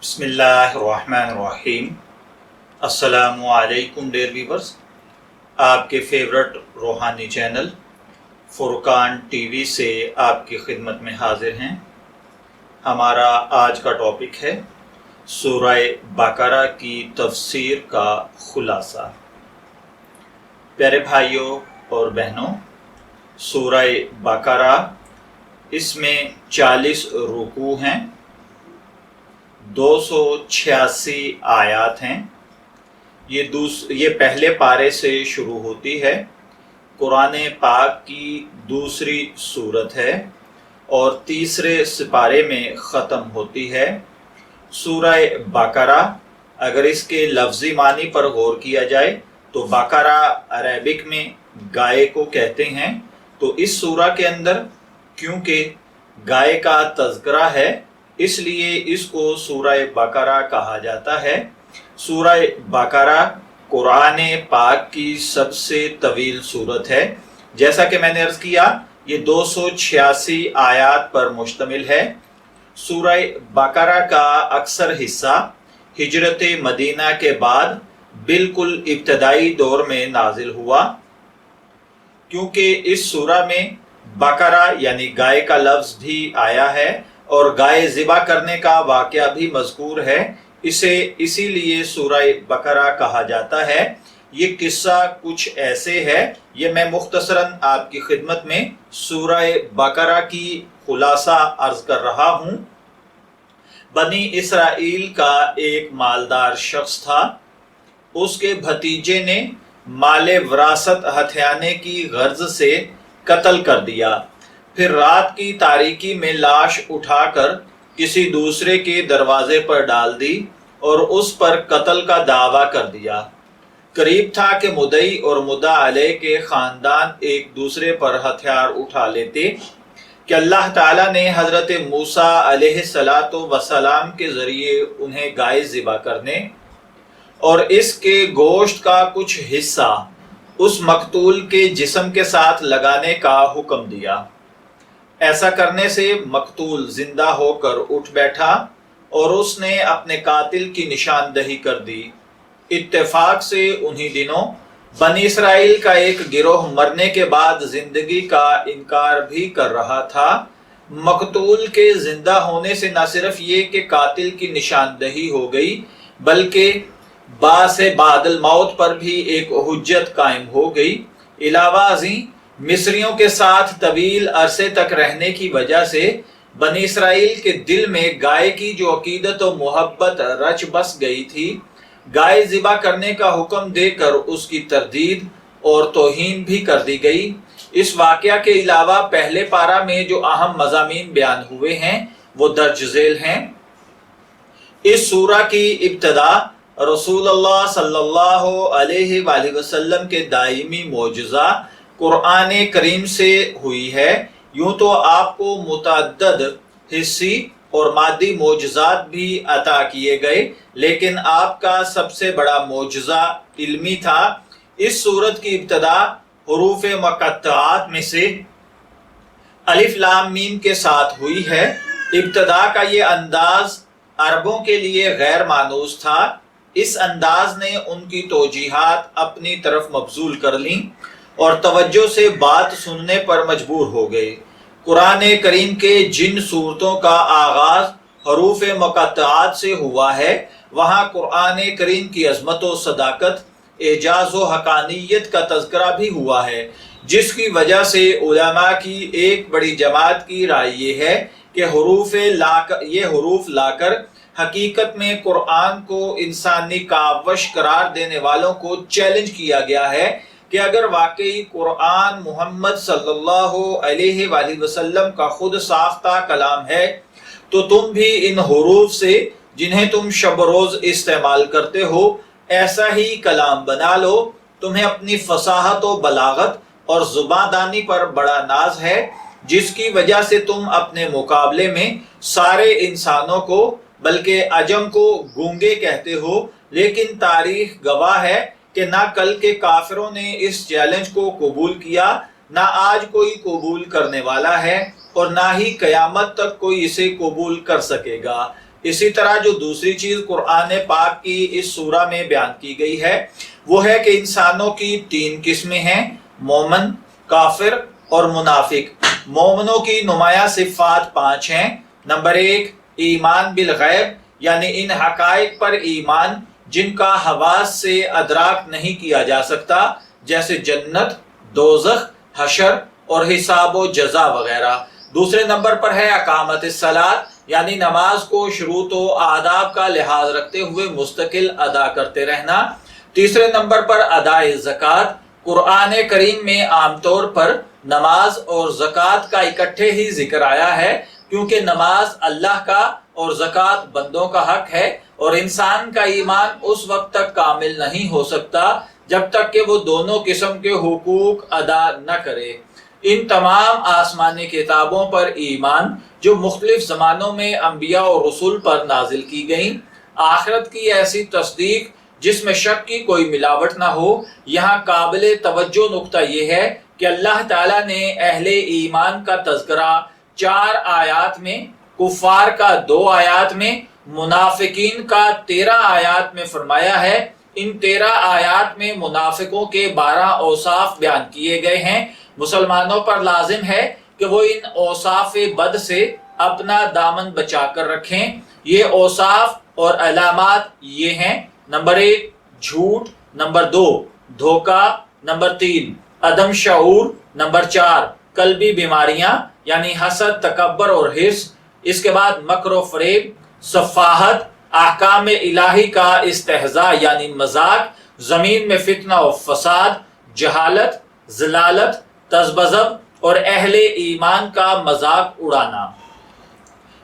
बिस्मिल्लाहिर्रहमानिर्रहीम। अस्सलामु अलैकुम डियर व्यूअर्स, आपके फेवरेट रूहानी चैनल फुरकान टीवी से आपकी खिदमत में हाजिर हैं। हमारा आज का टॉपिक है सूरह बकरा की तफसीर का खुलासा। प्यारे भाइयों और बहनों, सूरह बकरा इसमें 40 रुकू हैं, 286 आयात हैं। ये पहले पारे से शुरू होती है। कुरान पाक की दूसरी सूरत है और तीसरे सिपारे में ख़त्म होती है। सूरह बकरा अगर इसके लफ्ज़ी मानी पर गौर किया जाए तो बकरा अरबिक में गाय को कहते हैं। तो इस सूरा के अंदर क्योंकि गाय का तज़किरा है इसलिए इसको सूरह बकरा कहा जाता है। सूरह बकरा कुरान पाक की सबसे तवील सूरत है। जैसा कि मैंने अर्ज़ किया, ये 286 आयात पर मुश्तमिल है। सूरह बकरा का अक्सर हिस्सा हिजरत मदीना के बाद बिल्कुल इब्तदाई दौर में नाजिल हुआ, क्योंकि इस सूरा में बकरा यानी गाय का लफ्ज़ भी आया है और गाय ज़िबा करने का वाक़या भी मज़कूर है। इसे इसीलिए सूरह बकरा कहा जाता है। ये किस्सा कुछ ऐसे है, ये मैं मुख्तसरन आपकी खिदमत में सूरह बकरा की खुलासा अर्ज़ कर रहा हूँ। बनी इसराइल का एक मालदार शख्स था। उसके भतीजे ने माले विरासत हथियाने की गर्ज से कत्ल कर दिया। फिर रात की तारीकी में लाश उठाकर किसी दूसरे के दरवाजे पर डाल दी और उस पर कत्ल का दावा कर दिया। करीब था कि मुद्दई और मुद्दा अलैह के ख़ानदान एक दूसरे पर हथियार उठा लेते कि अल्लाह ताला ने हज़रत मूसा अलैहिस्सलातु वस्सलाम के ज़रिए उन्हें गाय ज़िबा करने और इसके गोश्त का कुछ हिस्सा उस मकतूल के जिस्म के साथ लगाने का हुक्म दिया। ऐसा करने से मकतूल जिंदा होकर उठ बैठा और उसने अपने कातिल की निशानदही कर दी। इत्तेफाक से उन्हीं दिनों बनी इसराइल का एक गिरोह मरने के बाद जिंदगी का इनकार भी कर रहा था। मकतूल के जिंदा होने से न सिर्फ ये कि कातिल की निशानदही हो गई, बल्कि बासे बादल मौत पर भी एक हुज्जत कायम हो गई। इलावा अज़ीं मिस्रियों के साथ तवील अरसे तक रहने की वजह से बनी इसराइल के दिल में गाय की जो अकीदत और मोहब्बत रच बस गई थी, गाय ज़िबा करने का हुक्म देकर उसकी तरदीद और तौहीन भी कर दी गई। इस वाक़या के अलावा पहले पारा में जो अहम मज़ामीन बयान हुए हैं वो दर्ज झेल हैं। इस सूरा की इब्तदा रसूलुल्लाह सल्लल्लाहु अलैहि वसल्लम के दायमी मोजज़ा कुरान करीम से हुई है। यूं तो आपको मुतअद्दद हिस्सी और मादी मोजज़ात भी अता किए गए, लेकिन आपका सबसे बड़ा मोजज़ा इल्मी था। इस सूरत की इब्तदा हुरूफ मुक़त्तआत में से अलिफ लाम मीम के साथ हुई है। इब्तदा का ये अंदाज अरबों के लिए गैर मानूस था। इस अंदाज ने उनकी तौजीहात अपनी तरफ मबजूल कर लीं और तवज्जो से बात सुनने पर मजबूर हो गए। कुरान करीम के जिन सूरतों का आगाज हरूफ मुक़त्तआत से हुआ है, वहाँ कुरान करीम की अज़मत व सदाकत, एजाज़ व हक़ानियत का तज़किरा भी हुआ है, जिसकी वजह से उलमा की एक बड़ी जमात की राय ये है कि ये हरूफ लाकर हकीकत में कुरान को इंसानी कावश करार देने वालों को चैलेंज किया गया है कि अगर वाकई कुरान मोहम्मद सल्लल्लाहु अलैहि वसल्लम का खुद साख्ता कलाम है तो तुम भी इन हुरूफ से जिन्हें तुम शब रोज इस्तेमाल करते हो ऐसा ही कलाम बना लो। तुम्हें अपनी फसाहत व बलागत और जुबानदानी पर बड़ा नाज है, जिसकी वजह से तुम अपने मुकाबले में सारे इंसानों को बल्कि अजम को गूंगे कहते हो। लेकिन तारीख गवाह है कि ना कल के काफिरों ने इस चैलेंज को कबूल किया, ना आज कोई कबूल करने वाला है और ना ही कयामत तक कोई इसे कबूल कर सकेगा। اسی طرح جو دوسری چیز قرآن پاک کی اس سورہ میں بیان کی گئی ہے وہ ہے کہ انسانوں کی 3 قسمیں ہیں، مومن، کافر اور منافق۔ مومنوں کی نمایاں صفات 5 ہیں۔ نمبر 1، ایمان بالغیب، یعنی ان حقائق پر ایمان جن کا حواس سے ادراک نہیں کیا جا سکتا، جیسے جنت، دوزخ، حشر اور حساب و جزا وغیرہ۔ دوسرے نمبر پر ہے اقامت الصلاۃ، یعنی نماز کو شروط و آداب کا لحاظ رکھتے ہوئے مستقل ادا کرتے رہنا۔ تیسرے نمبر پر ادائے زکوٰۃ۔ قرآن کریم میں عام طور پر نماز اور زکوٰۃ کا اکٹھے ہی ذکر آیا ہے، کیونکہ نماز اللہ کا اور زکوٰۃ بندوں کا حق ہے، اور انسان کا ایمان اس وقت تک کامل نہیں ہو سکتا جب تک کہ وہ دونوں قسم کے حقوق ادا نہ کرے۔ ان تمام آسمانی کتابوں پر ایمان جو مختلف زمانوں میں انبیاء اور رسول پر نازل کی گئیں، آخرت کی ایسی تصدیق جس میں شک کی کوئی ملاوٹ نہ ہو۔ یہاں قابل توجہ نقطہ یہ ہے کہ اللہ تعالیٰ نے اہل ایمان کا تذکرہ 4 آیات میں، کفار کا 2 آیات میں، منافقین کا 13 آیات میں فرمایا ہے۔ ان 13 آیات میں منافقوں کے 12 اوصاف بیان کیے گئے ہیں۔ مسلمانوں پر لازم ہے کہ وہ ان اوصاف بد سے اپنا دامن بچا کر رکھیں۔ یہ اوصاف اور علامات یہ ہیں: نمبر 1، جھوٹ، نمبر 2، دھوکہ، نمبر 3، عدم شعور، نمبر 4، قلبی بیماریاں یعنی حسد، تکبر اور حرص، اس کے بعد مکر و فریب، سفاہت، احکام الہی کا استہزاء یعنی مذاق، زمین میں فتنہ و فساد، جہالت، ضلالت، تذبذب اور اہل ایمان کا مذاق اڑانا۔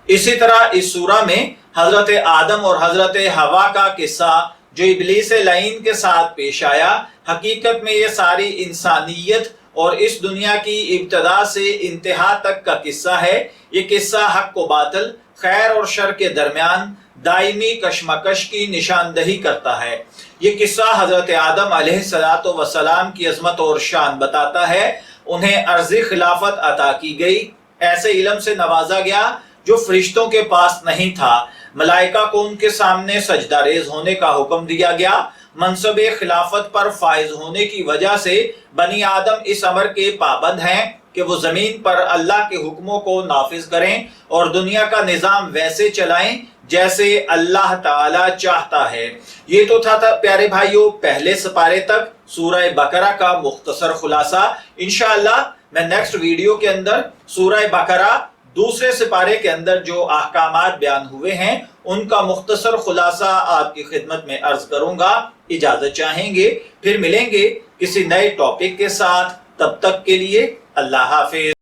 اسی طرح اس سورہ میں حضرت آدم اور حضرت حوا کا قصہ جو ابلیس لعین کے ساتھ پیش آیا، حقیقت میں یہ ساری انسانیت اور اس دنیا کی ابتدا سے انتہا تک کا قصہ ہے۔ یہ قصہ حق و باطل، خیر اور شر کے درمیان دائمی کشمکش کی نشاندہی کرتا ہے۔ یہ قصہ حضرت آدم علیہ السلام کی عظمت اور شان بتاتا ہے۔ انہیں عرضی خلافت عطا کی گئی، ایسے علم سے نوازا گیا جو فرشتوں کے پاس نہیں تھا۔ ملائکہ کو ان کے سامنے سجدہ ریز ہونے کا حکم دیا گیا۔ منصب خلافت پر فائز ہونے کی وجہ سے بنی آدم اس امر کے پابند ہیں کہ وہ زمین پر اللہ کے حکموں کو نافذ کریں اور دنیا کا نظام ویسے چلائیں جیسے اللہ تعالی چاہتا ہے۔ یہ تو تھا پیارے بھائیوں پہلے سپارے تک سورہ بقرہ کا مختصر خلاصہ۔ انشاءاللہ میں نیکسٹ ویڈیو کے اندر سورہ بقرہ دوسرے سپارے کے اندر جو احکامات بیان ہوئے ہیں ان کا مختصر خلاصہ آپ کی خدمت میں عرض کروں گا۔ اجازت چاہیں گے، پھر ملیں گے کسی نئے ٹاپک کے ساتھ۔ تب تک کے لیے اللہ حافظ۔